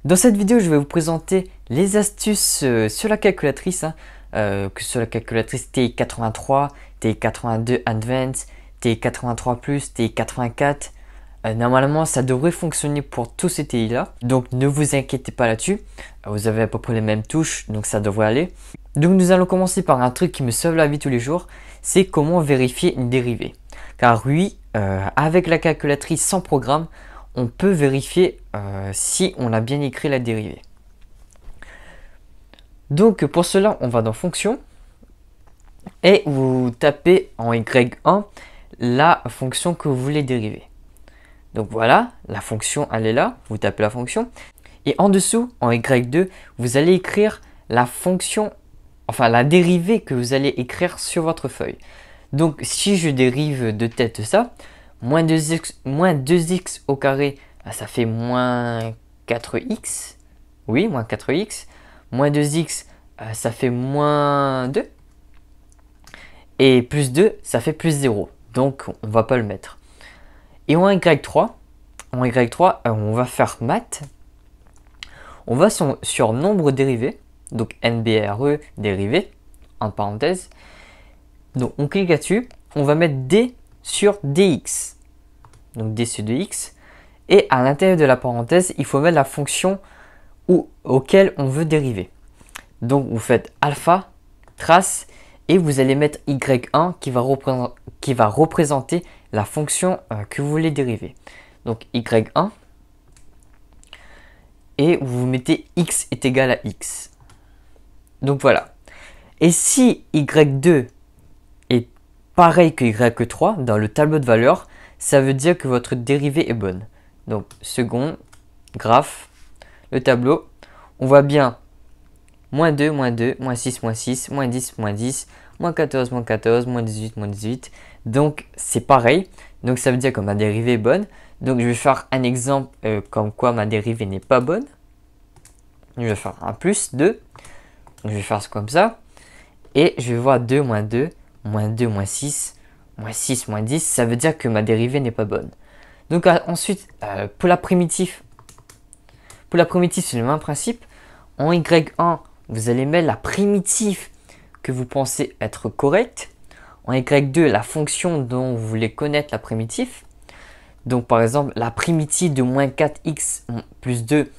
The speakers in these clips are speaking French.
Dans cette vidéo, je vais vous présenter les astuces sur la calculatrice, que sur la calculatrice TI-83, TI-82 Advanced, TI-83+, TI-84. Normalement, ça devrait fonctionner pour tous ces TI là. Donc, ne vous inquiétez pas là-dessus. Vous avez à peu près les mêmes touches, donc ça devrait aller. Donc, nous allons commencer par un truc qui me sauve la vie tous les jours. C'est comment vérifier une dérivée. Car oui, avec la calculatrice sans programme, on peut vérifier si on a bien écrit la dérivée. Donc pour cela, on va dans fonction et vous tapez en Y1 la fonction que vous voulez dériver. Donc voilà, la fonction elle est là, vous tapez la fonction et en dessous en Y2, vous allez écrire la fonction, enfin la dérivée que vous allez écrire sur votre feuille. Donc si je dérive de tête ça, moins 2x au carré, ça fait moins 4x. Oui, moins 4x. Moins 2x, ça fait moins 2. Et plus 2, ça fait plus 0. Donc, on ne va pas le mettre. Et en Y3, on va faire maths. On va sur nombre dérivé. Donc, NBRE dérivé, en parenthèse. Donc, on clique là-dessus. On va mettre D sur dx. Donc d sur dx. Et à l'intérieur de la parenthèse, il faut mettre la fonction auquel on veut dériver. Donc vous faites alpha, trace, et vous allez mettre y1 qui va représenter la fonction que vous voulez dériver. Donc y1, et vous mettez x est égal à x. Donc voilà. Et si y2 est pareil que y3 dans le tableau de valeurs, ça veut dire que votre dérivée est bonne. Donc, second, graphe, le tableau, on voit bien moins 2, moins 2, moins 6, moins 6, moins 10, moins 10, moins 14, moins 14, moins 18, moins 18. Donc, c'est pareil. Donc, ça veut dire que ma dérivée est bonne. Donc, je vais faire un exemple comme quoi ma dérivée n'est pas bonne. Je vais faire un plus 2. Donc, je vais faire comme ça. Et je vais voir 2, moins 2, moins 2, moins 6, moins 6, moins 10. Ça veut dire que ma dérivée n'est pas bonne. Donc ensuite, pour la primitive, c'est le même principe. En Y1, vous allez mettre la primitive que vous pensez être correcte. En Y2, la fonction dont vous voulez connaître la primitive. Donc par exemple, la primitive de moins 4x plus 2,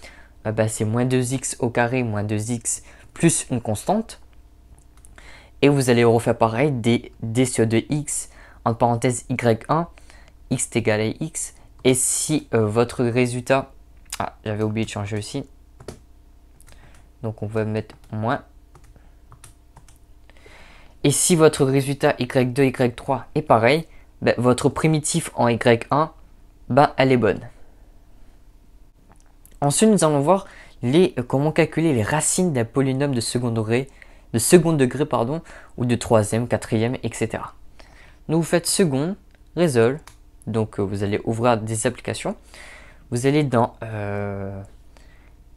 c'est moins 2x au carré, moins 2x plus une constante. Et vous allez refaire pareil, d sur 2x, entre parenthèses y1, x est égal à x. Et si votre résultat... Ah, j'avais oublié de changer aussi. Donc on va mettre moins. Et si votre résultat y2, y3 est pareil, votre primitif en y1, elle est bonne. Ensuite, nous allons voir comment calculer les racines d'un polynôme de second degré, ou de troisième, quatrième, etc. Donc vous faites second, résolve. Donc vous allez ouvrir des applications. Vous allez dans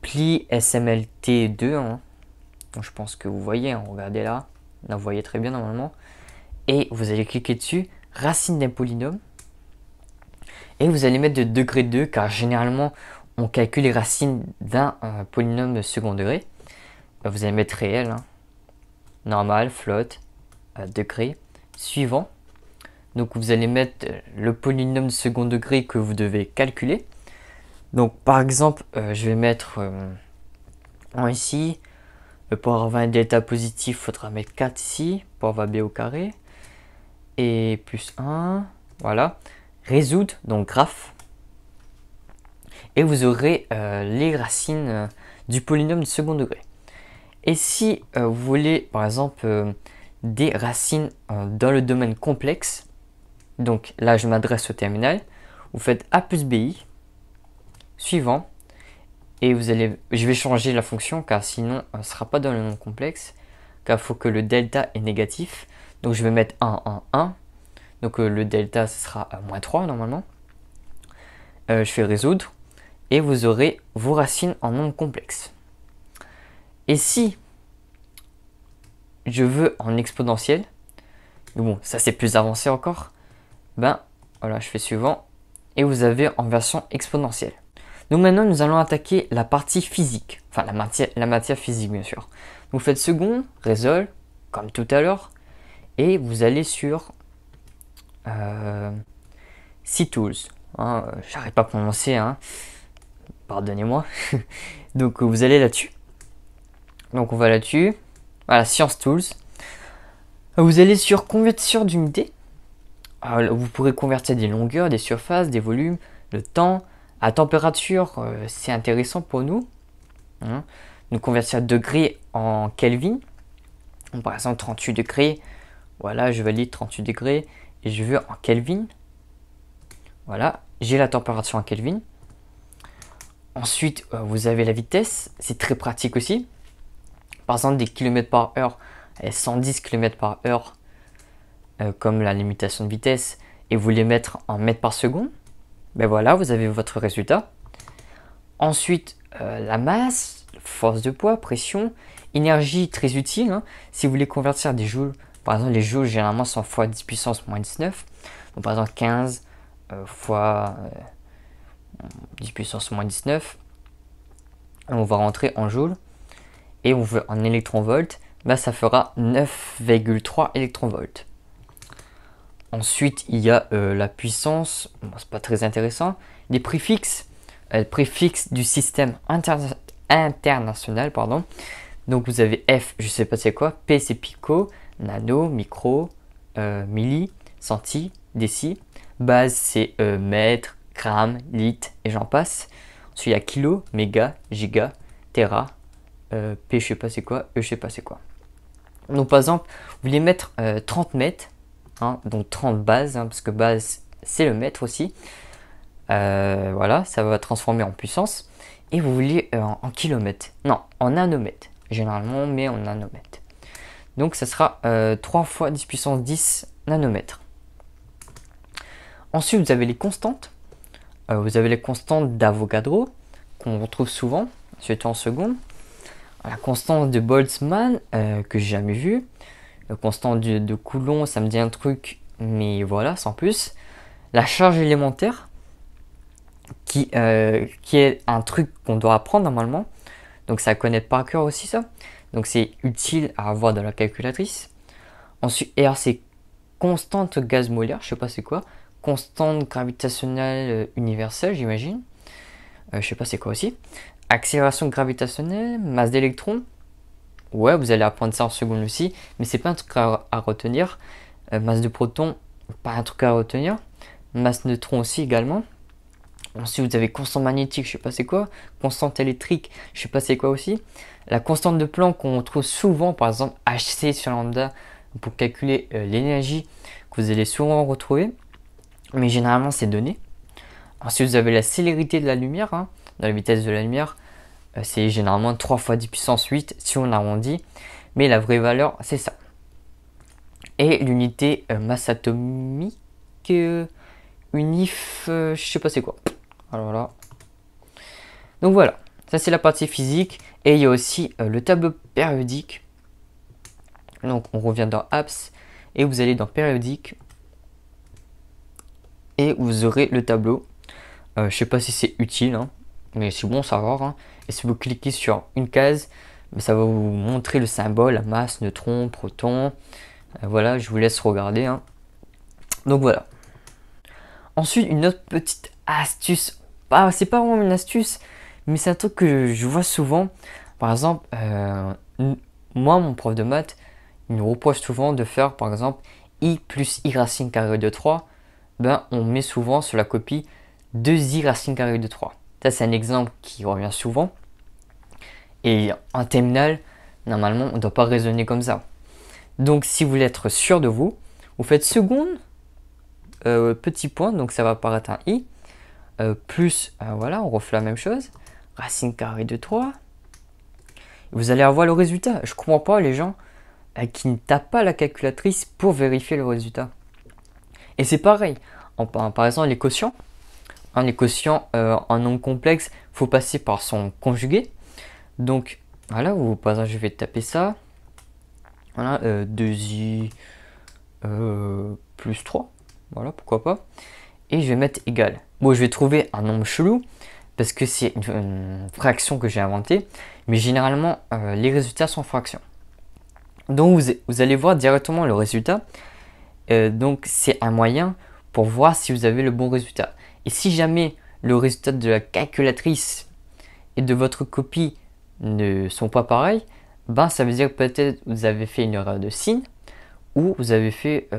pli SMLT2. Donc, je pense que vous voyez, regardez là. Vous voyez très bien normalement. Et vous allez cliquer dessus, racine d'un polynôme. Et vous allez mettre de degré 2 car généralement on calcule les racines d'un polynôme de second degré. Vous allez mettre réel, normal, flotte, degré, suivant. Donc vous allez mettre le polynôme de second degré que vous devez calculer. Donc par exemple, je vais mettre ici, pour avoir un delta positif, il faudra mettre 4 ici, pour avoir b au carré. Et plus 1, voilà. Résoudre, donc graphe. Et vous aurez les racines du polynôme de second degré. Et si vous voulez par exemple des racines dans le domaine complexe, donc là, je m'adresse au terminal. Vous faites A plus BI, suivant. Et je vais changer la fonction car sinon, ce ne sera pas dans le nom complexe. Car il faut que le delta est négatif. Donc, je vais mettre 1, 1, 1. Donc, le delta, ce sera moins 3 normalement. Je fais résoudre. Et vous aurez vos racines en nombre complexe. Et si je veux en exponentiel, mais bon, ça c'est plus avancé encore. Voilà, je fais suivant et vous avez en version exponentielle. Donc maintenant, nous allons attaquer la partie physique. Enfin, la matière physique, bien sûr. Vous faites second, résolve, comme tout à l'heure. Et vous allez sur C-Tools. Hein, j'arrive pas à prononcer, hein. Pardonnez-moi. Donc vous allez là-dessus. Donc on va là-dessus. Voilà, Science Tools. Vous allez sur convertir d'unité. Vous pourrez convertir des longueurs, des surfaces, des volumes, le temps. À température, c'est intéressant pour nous. Hein. Nous convertir degrés en Kelvin. Donc, par exemple 38 degrés. Voilà, je valide 38 degrés. Et je veux en Kelvin. Voilà, j'ai la température en Kelvin. Ensuite, vous avez la vitesse. C'est très pratique aussi. Par exemple, des km par heure et 110 km par heure, comme la limitation de vitesse, et vous les mettre en mètres par seconde. Ben voilà, vous avez votre résultat. Ensuite, la masse, force de poids, pression, énergie très utile. Hein, si vous voulez convertir des joules, par exemple, les joules généralement sont fois 10 puissance moins 19. Donc par exemple 15 fois 10 puissance moins 19. On va rentrer en joules. Et on veut en électronvolts, bah ça fera 9,3 électronvolts. Ensuite, il y a la puissance, bon, c'est pas très intéressant, les préfixes, du système international, pardon. Donc vous avez F, je sais pas c'est quoi, P c'est pico, nano, micro, milli, centi, déci, base c'est mètre, gramme, litre et j'en passe. Ensuite il y a kilo, méga, giga, tera. P je sais pas c'est quoi, E je sais pas c'est quoi. Donc par exemple, vous voulez mettre 30 mètres, hein, donc 30 bases, hein, parce que base c'est le mètre aussi. Voilà, ça va transformer en puissance. Et vous voulez en kilomètres, non, en nanomètres. Généralement on met en nanomètres. Donc ça sera 3 fois 10 puissance 10 nanomètres. Ensuite vous avez les constantes. Vous avez les constantes d'Avogadro, qu'on retrouve souvent, surtout en seconde. La constante de Boltzmann, que j'ai jamais vue. La constante de Coulomb, ça me dit un truc, mais voilà, sans plus. La charge élémentaire, qui est un truc qu'on doit apprendre normalement. Donc ça connaît par cœur aussi ça. Donc c'est utile à avoir dans la calculatrice. Ensuite, R c'est constante gaz molaire, je sais pas c'est quoi. Constante gravitationnelle universelle, j'imagine. Je sais pas c'est quoi aussi. Accélération gravitationnelle, masse d'électrons. Ouais, vous allez apprendre ça en seconde aussi, mais c'est pas un truc à retenir. Masse de protons, pas un truc à retenir. Masse neutrons aussi également. Ensuite, vous avez constante magnétique, je sais pas c'est quoi. Constante électrique, je sais pas c'est quoi aussi. La constante de Planck qu'on trouve souvent, par exemple Hc sur lambda, pour calculer l'énergie que vous allez souvent retrouver. Mais généralement, c'est donné. Ensuite, vous avez la célérité de la lumière, hein, dans la vitesse de la lumière. C'est généralement 3 fois 10 puissance 8 si on arrondit. Mais la vraie valeur, c'est ça. Et l'unité masse atomique, unif, je sais pas c'est quoi. Alors là. Donc voilà, ça c'est la partie physique. Et il y a aussi le tableau périodique. Donc on revient dans Apps et vous allez dans périodique. Et vous aurez le tableau. Je sais pas si c'est utile, hein, mais c'est bon à savoir. Hein. Et si vous cliquez sur une case, ça va vous montrer le symbole, la masse, neutron, proton. Voilà, je vous laisse regarder. Hein. Donc voilà. Ensuite, une autre petite astuce. C'est pas vraiment une astuce, mais c'est un truc que je vois souvent. Par exemple, moi, mon prof de maths, il nous reproche souvent de faire, par exemple, i plus i racine carrée de 3. Ben, on met souvent sur la copie 2i racine carrée de 3. Ça, c'est un exemple qui revient souvent. Et en terminale, normalement, on ne doit pas raisonner comme ça. Donc, si vous voulez être sûr de vous, vous faites seconde, petit point, donc ça va apparaître un i, plus, voilà, on refait la même chose, racine carrée de 3. Vous allez avoir le résultat. Je comprends pas les gens qui ne tapent pas la calculatrice pour vérifier le résultat. Et c'est pareil, par exemple les quotients. Les quotients en nombre complexe, il faut passer par son conjugué. Donc voilà, par exemple je vais taper ça. Voilà, 2i plus 3. Voilà, pourquoi pas. Et je vais mettre égal. Bon, je vais trouver un nombre chelou. parce que c'est une fraction que j'ai inventée. Mais généralement, les résultats sont fractions. Donc vous allez voir directement le résultat. Donc c'est un moyen pour voir si vous avez le bon résultat. Et si jamais le résultat de la calculatrice et de votre copie ne sont pas pareils, ben ça veut dire que peut-être vous avez fait une erreur de signe ou vous avez fait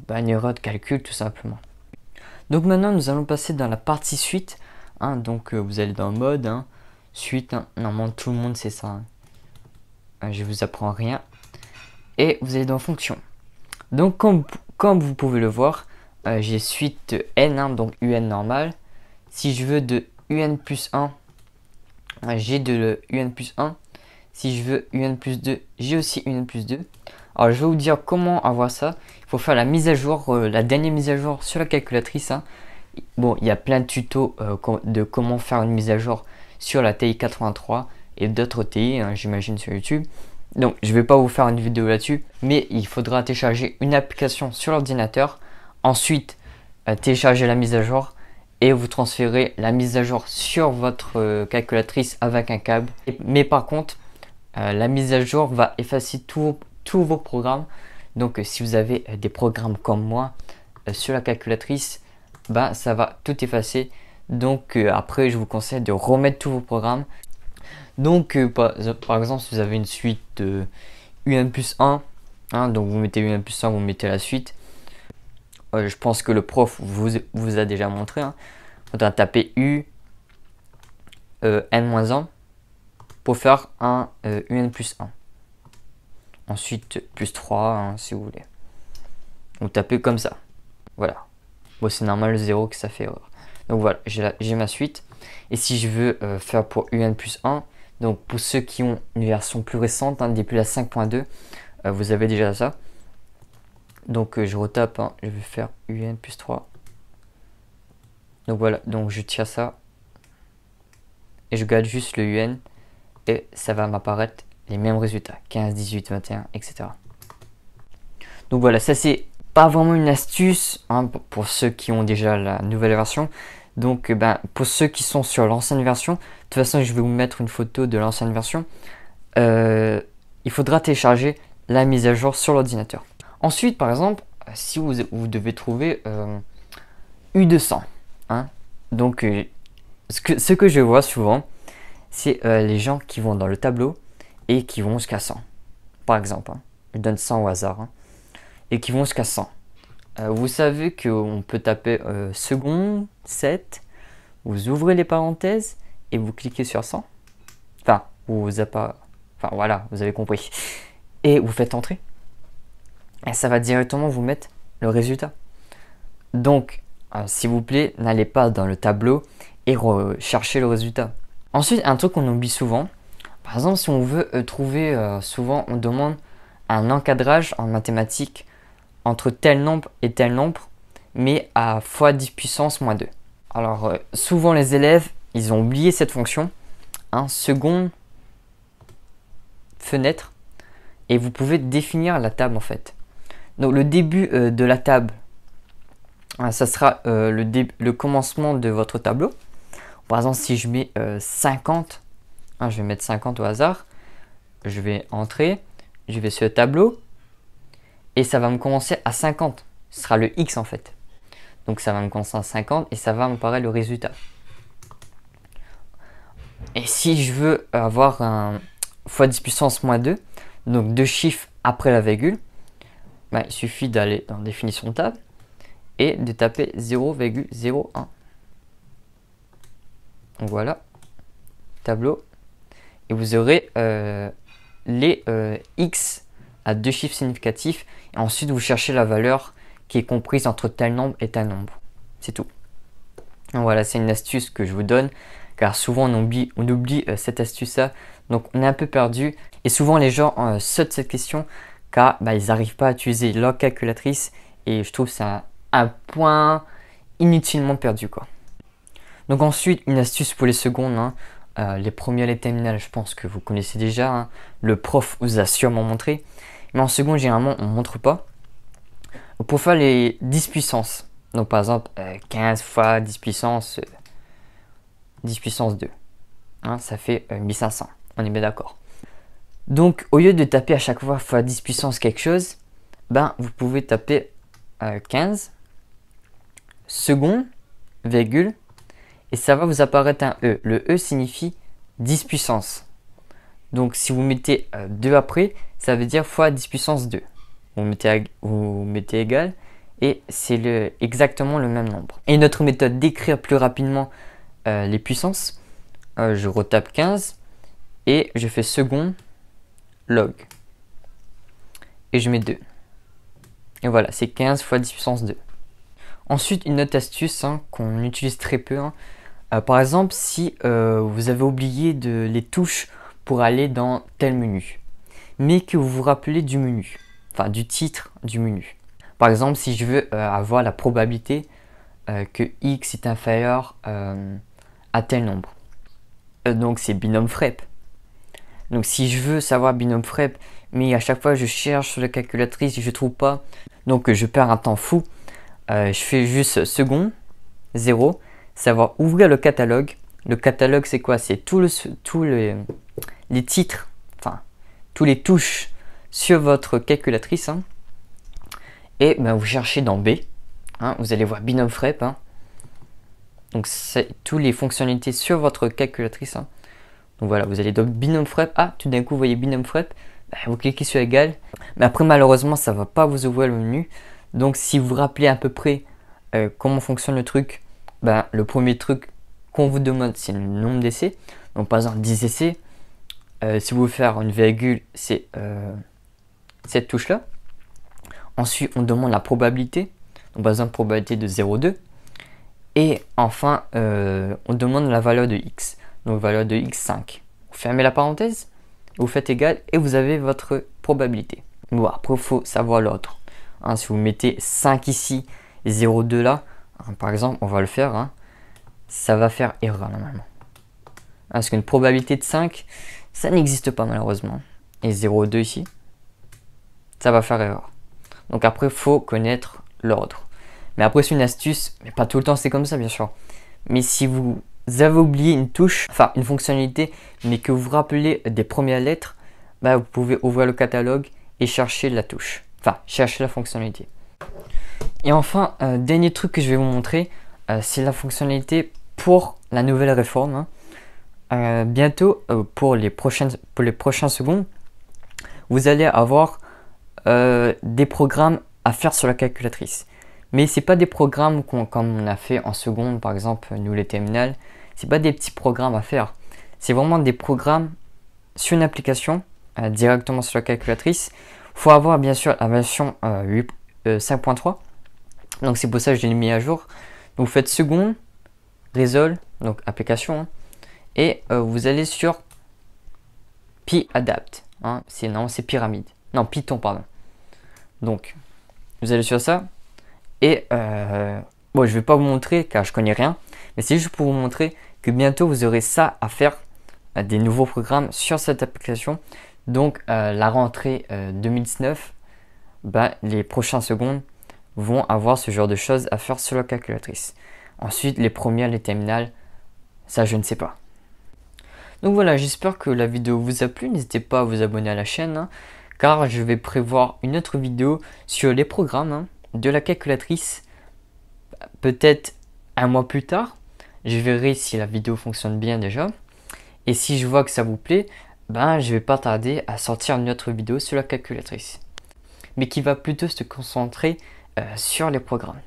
une erreur de calcul tout simplement. Donc maintenant nous allons passer dans la partie suite. Donc vous allez dans mode, suite, normalement tout le monde sait ça. Je vous apprends rien. Et vous allez dans fonction. Donc comme vous pouvez le voir, j'ai suite n, donc un normal. Si je veux de un plus 1, j'ai de un plus 1. Si je veux un plus 2, j'ai aussi un plus 2. Alors je vais vous dire comment avoir ça. Il faut faire la mise à jour, la dernière mise à jour sur la calculatrice. Bon, il y a plein de tutos de comment faire une mise à jour sur la TI 83 et d'autres TI, j'imagine, sur YouTube. Donc je ne vais pas vous faire une vidéo là-dessus, mais il faudra télécharger une application sur l'ordinateur, ensuite télécharger la mise à jour et vous transférez la mise à jour sur votre calculatrice avec un câble. Mais par contre, la mise à jour va effacer tous vos programmes. Donc si vous avez des programmes comme moi sur la calculatrice, ça va tout effacer. Donc après, je vous conseille de remettre tous vos programmes. Donc par exemple, si vous avez une suite un plus 1, donc vous mettez un plus 1, vous mettez la suite. Je pense que le prof vous a déjà montré. Il faudra taper n-1 pour faire un plus 1. Ensuite plus 3 si vous voulez. Vous tapez comme ça. Voilà. Bon, c'est normal le 0 que ça fait erreur. Donc voilà, j'ai ma suite. Et si je veux faire pour un plus 1, donc pour ceux qui ont une version plus récente, depuis la 5.2, vous avez déjà ça. Donc je retape, je vais faire un plus 3. Donc voilà, donc je tire ça. Et je garde juste le un. Et ça va m'apparaître les mêmes résultats. 15, 18, 21, etc. Donc voilà, ça c'est pas vraiment une astuce pour ceux qui ont déjà la nouvelle version. Donc pour ceux qui sont sur l'ancienne version, de toute façon je vais vous mettre une photo de l'ancienne version. Il faudra télécharger la mise à jour sur l'ordinateur. Ensuite par exemple, si vous devez trouver U200, donc ce que je vois souvent, c'est les gens qui vont dans le tableau et qui vont jusqu'à 100. Par exemple, je donne 100 au hasard, et qui vont jusqu'à 100. Vous savez qu'on peut taper seconde, 7, vous ouvrez les parenthèses et vous cliquez sur 100. Voilà, vous avez compris. Et vous faites entrer. Et ça va directement vous mettre le résultat. Donc, s'il vous plaît, n'allez pas dans le tableau et chercher le résultat. Ensuite, un truc qu'on oublie souvent, par exemple, si on veut trouver, souvent on demande un encadrage en mathématiques entre tel nombre et tel nombre, mais à fois 10 puissance moins 2. Alors, souvent les élèves, ils ont oublié cette fonction, seconde, fenêtre, et vous pouvez définir la table en fait. Donc le début de la table, ça sera le commencement de votre tableau. Par exemple, si je mets 50, je vais mettre 50 au hasard, je vais entrer, je vais sur le tableau, et ça va me commencer à 50. Ce sera le X en fait. Donc ça va me commencer à 50 et ça va m'apparaître le résultat. Et si je veux avoir un fois 10 puissance moins 2, donc deux chiffres après la virgule, il suffit d'aller dans définition de table et de taper 0,01. Donc voilà, tableau. Et vous aurez les X à deux chiffres significatifs. Et ensuite, vous cherchez la valeur qui est comprise entre tel nombre et tel nombre. C'est tout. Donc voilà, c'est une astuce que je vous donne. Car souvent, on oublie cette astuce-là. Donc, on est un peu perdu. Et souvent, les gens sautent cette question car ils n'arrivent pas à utiliser leur calculatrice. Et je trouve que c'est un point inutilement perdu, quoi. Donc ensuite, une astuce pour les secondes. Les premières, les terminales, je pense que vous connaissez déjà. Le prof vous a sûrement montré. Mais en seconde, généralement, on ne montre pas. Pour faire les 10 puissances, donc par exemple 15 fois 10 puissance 10 puissance 2. Hein, ça fait 1500. On est bien d'accord. Donc, au lieu de taper à chaque fois x 10 puissance quelque chose, ben, vous pouvez taper 15 secondes, virgule, et ça va vous apparaître un E. Le E signifie 10 puissance. Donc, si vous mettez 2 après, ça veut dire x 10 puissance 2. Vous mettez égal, et c'est exactement le même nombre. Et notre méthode d'écrire plus rapidement les puissances, je retape 15, et je fais seconde, log. Et je mets 2. Et voilà, c'est 15 x 10 puissance 2. Ensuite, une autre astuce qu'on utilise très peu. Par exemple, si vous avez oublié les touches pour aller dans tel menu, mais que vous vous rappelez du menu, enfin du titre du menu. Par exemple, si je veux avoir la probabilité que x est inférieur à tel nombre. Donc c'est binôme FREP. Donc si je veux savoir binôme FREP, mais à chaque fois je cherche sur la calculatrice et je ne trouve pas, donc je perds un temps fou, je fais juste seconde, 0, ça va ouvrir le catalogue. Le catalogue c'est quoi? C'est tous les titres, enfin tous les touches sur votre calculatrice. Et ben, vous cherchez dans B, vous allez voir binôme FREP. Donc c'est toutes les fonctionnalités sur votre calculatrice. Donc voilà, vous allez dans binôme FREP. Ah, tout d'un coup, vous voyez binôme FREP. Ben, vous cliquez sur égal. Mais après, malheureusement, ça ne va pas vous ouvrir le menu. Donc si vous vous rappelez à peu près comment fonctionne le truc, ben, le premier truc qu'on vous demande, c'est le nombre d'essais. Donc par exemple, 10 essais. Si vous voulez faire une virgule, c'est cette touche-là. Ensuite, on demande la probabilité. Donc par exemple, probabilité de 0,2. Et enfin, on demande la valeur de x. Donc valeur de x 5. Vous fermez la parenthèse, vous faites égal et vous avez votre probabilité. Bon, après, il faut savoir l'ordre. Si vous mettez 5 ici et 0,2 là, par exemple, on va le faire. Ça va faire erreur normalement. Parce qu'une probabilité de 5, ça n'existe pas malheureusement. Et 0,2 ici, ça va faire erreur. Donc après, il faut connaître l'ordre. Mais après, c'est une astuce, mais pas tout le temps, c'est comme ça, bien sûr. Mais si vous avez oublié une touche, enfin une fonctionnalité, mais que vous vous rappelez des premières lettres, bah, vous pouvez ouvrir le catalogue et chercher la touche. Enfin, chercher la fonctionnalité. Et enfin, dernier truc que je vais vous montrer, c'est la fonctionnalité pour la nouvelle réforme. Bientôt, pour les prochains secondes, vous allez avoir des programmes à faire sur la calculatrice. Mais c'est pas des programmes comme on a fait en seconde, par exemple, nous les terminales. C'est pas des petits programmes à faire. C'est vraiment des programmes sur une application, directement sur la calculatrice. Il faut avoir bien sûr la version 5.3. Donc c'est pour ça que je l'ai mis à jour. Donc vous faites seconde, Resolve, donc application. Et vous allez sur PyAdapt. C'est pyramide. Non, Python, pardon. Donc, vous allez sur ça. Et bon, je vais pas vous montrer car je connais rien. Mais c'est juste pour vous montrer que bientôt vous aurez ça à faire. Des nouveaux programmes sur cette application. Donc, la rentrée 2019, les prochaines secondes vont avoir ce genre de choses à faire sur la calculatrice. Ensuite, les premières, les terminales, ça je ne sais pas. Donc voilà, j'espère que la vidéo vous a plu. N'hésitez pas à vous abonner à la chaîne, car je vais prévoir une autre vidéo sur les programmes de la calculatrice. Peut-être un mois plus tard. Je verrai si la vidéo fonctionne bien déjà. Et si je vois que ça vous plaît, je vais pas tarder à sortir une autre vidéo sur la calculatrice. Mais qui va plutôt se concentrer sur les programmes.